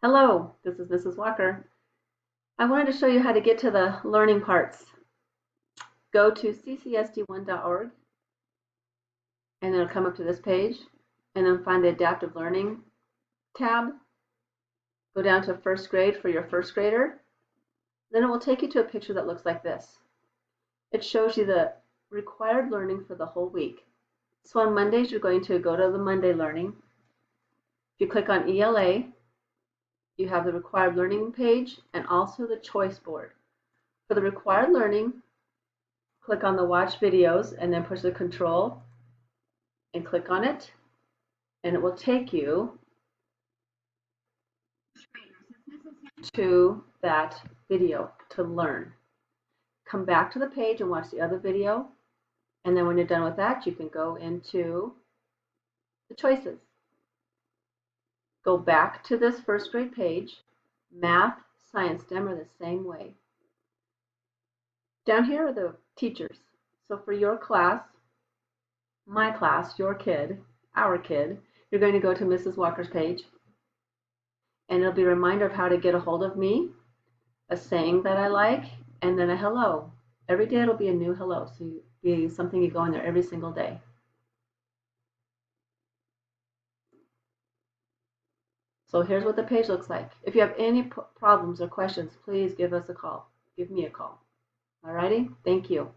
Hello, this is Mrs. Walker. I wanted to show you how to get to the learning parts. Go to ccsd1.org and it'll come up to this page, and then find the Adaptive Learning tab. Go down to first grade for your first grader. Then it will take you to a picture that looks like this. It shows you the required learning for the whole week. So on Mondays, you're going to go to the Monday learning. If you click on ELA, you have the required learning page and also the choice board. For the required learning, click on the watch videos and then push the control and click on it, and it will take you to that video to learn. Come back to the page and watch the other video, and then when you're done with that, you can go into the choices. Go back to this first grade page. Math, science, STEM are the same way. Down here are the teachers. So for your class, my class, your kid, our kid, you're going to go to Mrs. Walker's page, and it'll be a reminder of how to get a hold of me, a saying that I like, and then a hello. Every day it'll be a new hello, so it'll be something you go in there every single day. So here's what the page looks like. If you have any problems or questions, please give us a call. Give me a call. Alrighty? Thank you.